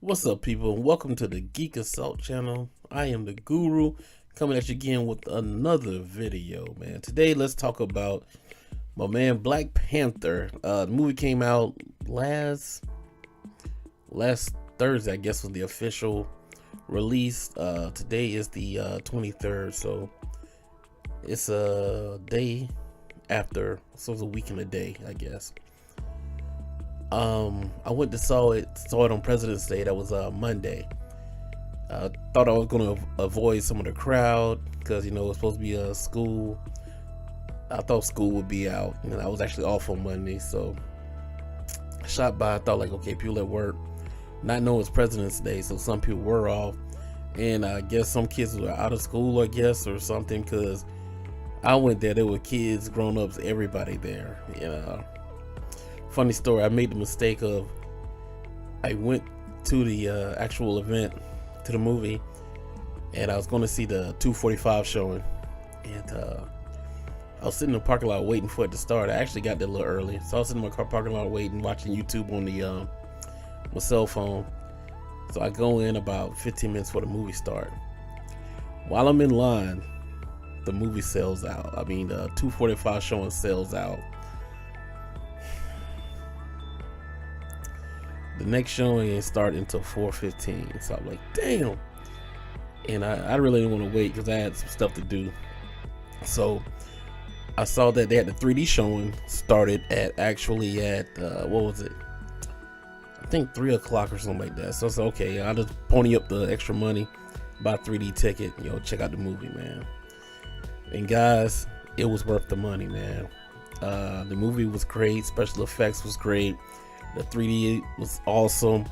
What's up, people? Welcome to the Geek Assault channel. I am the Guru, coming at you again with another video, man. Today, let's talk about my man Black Panther. The movie came out last Thursday, I guess, was the official release. Today is the 23rd, so it's a day after, so it's a week and a day, I guess. I went to saw it on President's Day. That was Monday. Thought I was gonna avoid some of the crowd because it was supposed to be a school. I thought school would be out, and I was actually off on Monday, so I shot by. I thought like, okay, people at work, not knowing it's President's Day, so some people were off, and I guess some kids were out of school, I guess, or something. Because I went there, there were kids, grown-ups, everybody there. Funny story, I made the mistake of, I went to the actual event, to the movie, and I was going to see the 2:45 showing, and I was sitting in the parking lot waiting for it to start. I actually got there a little early, so I was sitting in my parking lot waiting, watching YouTube on the my cell phone. So I go in about 15 minutes before the movie start. While I'm in line, the movie sells out. I mean, the 2:45 showing sells out. The next showing ain't start until 4:15, so I'm like, damn. And I really didn't want to wait because I had some stuff to do. So I saw that they had the 3D showing started at what was it? I think 3 o'clock or something like that. So I said, okay, I'll just pony up the extra money, buy a 3D ticket, check out the movie, man. And guys, it was worth the money, man. The movie was great, special effects was great. The 3D was awesome.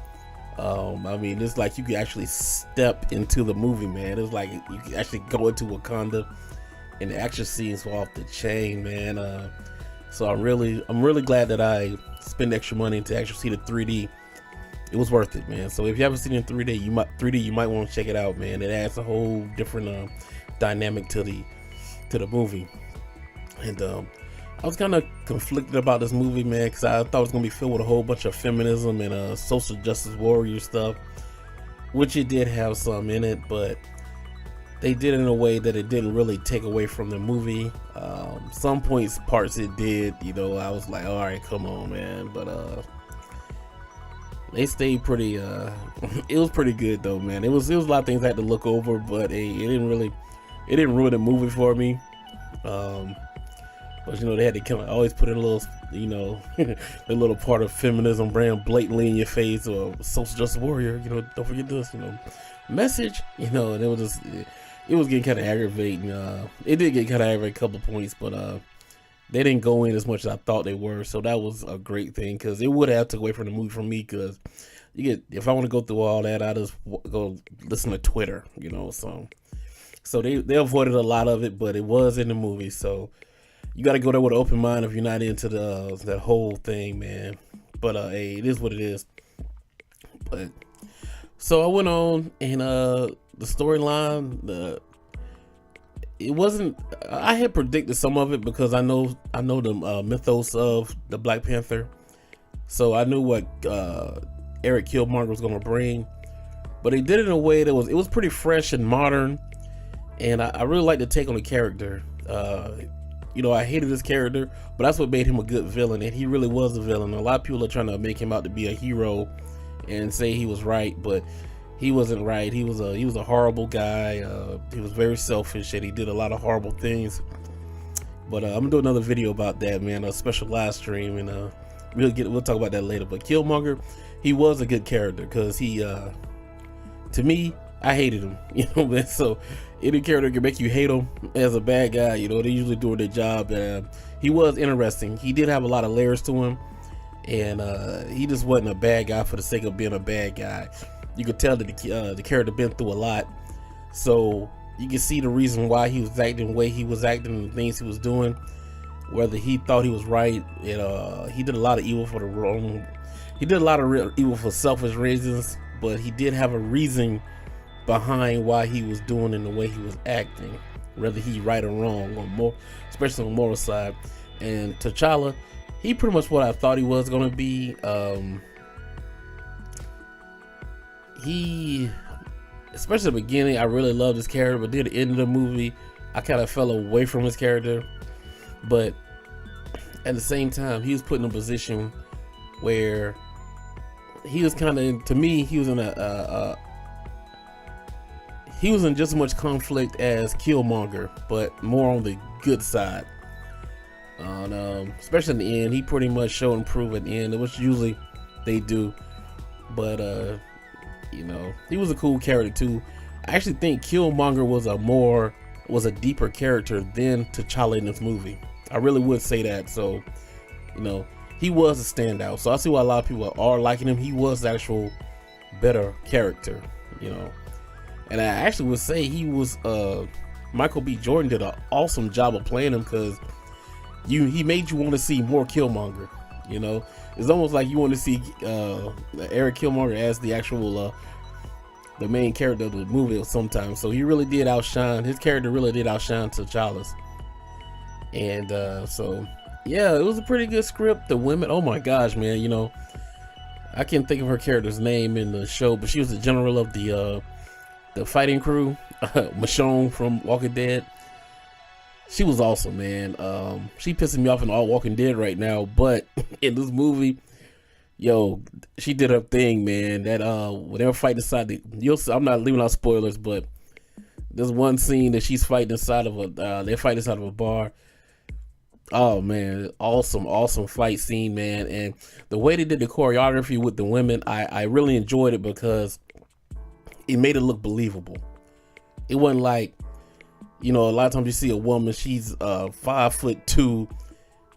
I mean, it's like you could actually step into the movie, man. It's like you could actually go into Wakanda, and the action scenes were off the chain, man. So I'm really glad that I spent extra money to actually see the 3D. It was worth it, man. So if you haven't seen it in 3D, you might want to check it out, man. It adds a whole different dynamic to the movie. And I was kind of conflicted about this movie, man, because I thought it was going to be filled with a whole bunch of feminism and social justice warrior stuff, which it did have some in it, but they did it in a way that it didn't really take away from the movie. Some parts it did, I was like, all right, come on, man, but they stayed pretty, it was pretty good though, man. It was a lot of things I had to look over, but it didn't ruin the movie for me. But they had to kind of always put in a little, a little part of feminism brand blatantly in your face, or social justice warrior, don't forget this, message, and it was getting kind of aggravating. It did get kind of aggravating a couple of points, but they didn't go in as much as I thought they were, so that was a great thing, because it would have took away from the movie from me, because if I want to go through all that, I just go listen to Twitter, so they avoided a lot of it, but it was in the movie, so you got to go there with an open mind if you're not into that whole thing, man. But hey, it is what it is. But so I went on, and the storyline, it wasn't. I had predicted some of it because I know the mythos of the Black Panther, so I knew what Eric Killmonger was going to bring. But they did it in a way that was pretty fresh and modern, and I really liked the take on the character. I hated this character, but that's what made him a good villain, and he really was a villain. A lot of people are trying to make him out to be a hero and say he was right, but he wasn't right. He was a horrible guy. He was very selfish, and he did a lot of horrible things. But I'm gonna do another video about that, man, a special live stream, and we'll talk about that later. But Killmonger, he was a good character, because he, to me, I hated him, man. So any character can make you hate him as a bad guy, they're usually doing their job. He was interesting. He did have a lot of layers to him, and he just wasn't a bad guy for the sake of being a bad guy. You could tell that the character been through a lot, so you can see the reason why he was acting the way he was acting and the things he was doing, whether he thought he was right. He did a lot of evil for the wrong. He did a lot of evil for selfish reasons, but he did have a reason behind why he was doing and the way he was acting, whether he right or wrong, or more, especially on the moral side. And T'Challa, he pretty much what I thought he was going to be. he, especially at the beginning, I really loved his character, but near the end of the movie, I kind of fell away from his character. But at the same time, he was put in a position where he was kind of, to me, he was in he was in just as much conflict as Killmonger, but more on the good side. Especially in the end, he pretty much showed and proved at the end, which usually they do. But you know, he was a cool character too. I actually think Killmonger was a deeper character than T'Challa in this movie. I really would say that. So, you know, he was a standout. So I see why a lot of people are liking him. He was the actual better character, you know. And I actually would say he was Michael B. Jordan did an awesome job of playing him, because he made you want to see more Killmonger. You know, it's almost like you want to see Eric Killmonger as the actual the main character of the movie sometimes. So he really did outshine, his character really did outshine T'Challa's. And so yeah, it was a pretty good script. The women, oh my gosh, man, you know, I can't think of her character's name in the show, but she was the general of the fighting crew, Michonne from Walking Dead. She was awesome, man. She pissing me off in all Walking Dead right now, but in this movie, yo, she did her thing, man. That when they were fighting inside I'm not leaving out spoilers, but there's one scene that she's fighting inside of they're fighting inside of a bar. Oh man, awesome fight scene, man. And the way they did the choreography with the women, I really enjoyed it, because it made it look believable. It wasn't like, you know, a lot of times you see a woman, she's 5'2",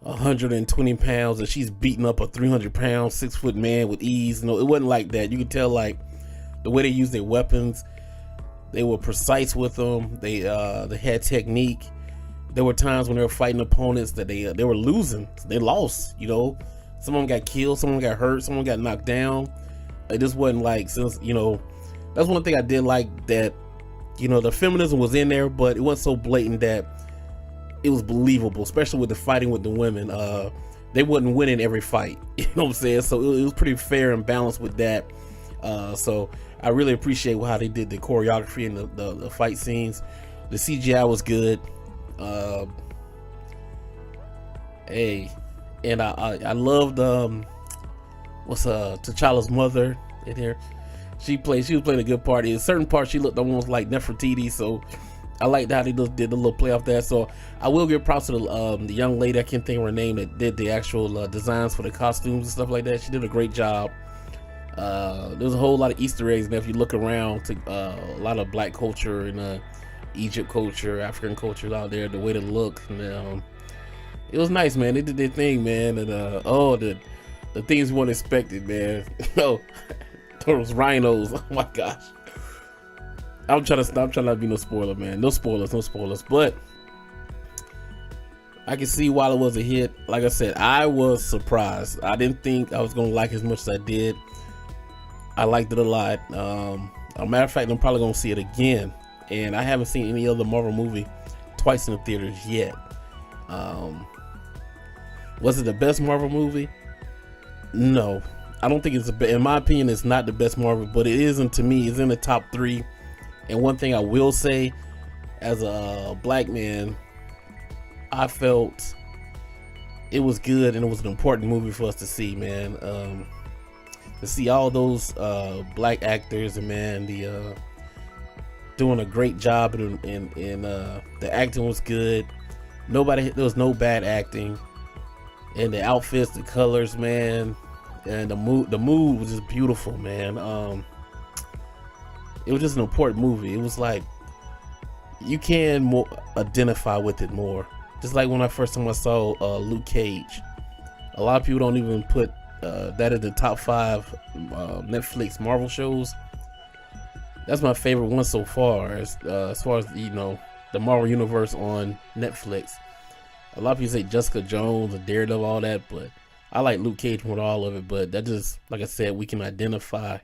120 pounds, and she's beating up a 300-pound, 6-foot man with ease. No, it wasn't like that. You could tell, like, the way they used their weapons, they were precise with them. They had technique. There were times when they were fighting opponents that they were losing. They lost, you know. Someone got killed, someone got hurt, someone got knocked down. It just wasn't like, since, you know, that's one thing I did like, that, you know, the feminism was in there, but it wasn't so blatant that it was believable, especially with the fighting with the women. They wasn't winning every fight, you know what I'm saying? So it was pretty fair and balanced with that. So I really appreciate how they did the choreography and the fight scenes. The CGI was good. Hey, and I loved T'Challa's mother in here. She was playing a good part. In certain parts, she looked almost like Nefertiti, so I liked how they just did a little play off that. So I will give props to the young lady, I can't think of her name, that did the actual designs for the costumes and stuff like that. She did a great job. There's a whole lot of Easter eggs, and if you look around to a lot of black culture and Egypt culture, African culture out there, the way they look, and it was nice, man. They did their thing, man. And the things we weren't expected, man. No, those rhinos. Oh my gosh. I'm trying not to be no spoiler, man. No spoilers. But I can see why it was a hit. Like I said, I was surprised. I didn't think I was gonna like it as much as I did. I liked it a lot. A matter of fact, I'm probably gonna see it again. And I haven't seen any other Marvel movie twice in the theaters yet. Was it the best Marvel movie? No, I don't think it's in my opinion, it's not the best Marvel, but it isn't, to me, it's in the top 3. And one thing I will say, as a black man, I felt it was good, and it was an important movie for us to see, man. To see all those black actors, and man, doing a great job, and the acting was good. There was no bad acting, and the outfits, the colors, man, and the mood was just beautiful, man. It was just an important movie. It was like, you can identify with it more. Just like when I saw Luke Cage. A lot of people don't even put that in the top 5 Netflix Marvel shows. That's my favorite one so far, as far as, you know, the Marvel Universe on Netflix. A lot of people say Jessica Jones and Daredevil, all that, but I like Luke Cage more than all of it. But that just, like I said, we can identify,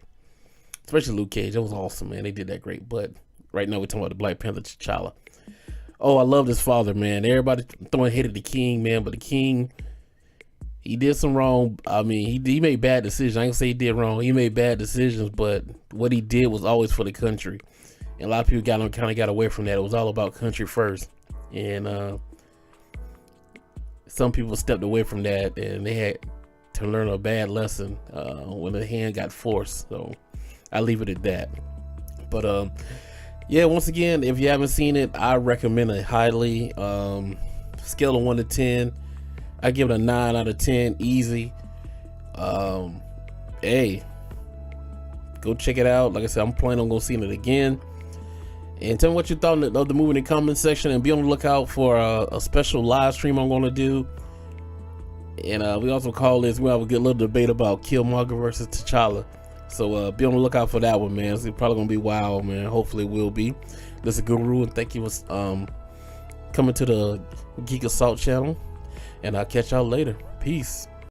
especially Luke Cage. That was awesome, man. They did that great. But right now we're talking about the Black Panther, T'Challa. Oh, I love his father, man. Everybody throwing hate at the king, man, but the king, he did some wrong. I mean, he made bad decisions. I ain't gonna say he did wrong. He made bad decisions, but what he did was always for the country. And a lot of people kind of got away from that. It was all about country first, and some people stepped away from that, and they had to learn a bad lesson when the hand got forced. So I leave it at that. But yeah, once again, if you haven't seen it, I recommend it highly. Scale of 1 to 10, I give it a 9 out of 10, easy. Hey, go check it out. Like I said, I'm planning on going seeing it again. And tell me what you thought of the movie in the comment section, and be on the lookout for a special live stream I'm going to do. And we also call this, we'll have a good little debate about Killmonger versus T'Challa. So be on the lookout for that one, man. It's probably going to be wild, man. Hopefully it will be. This is Guru, and thank you for coming to the Geek Assault channel. And I'll catch y'all later. Peace.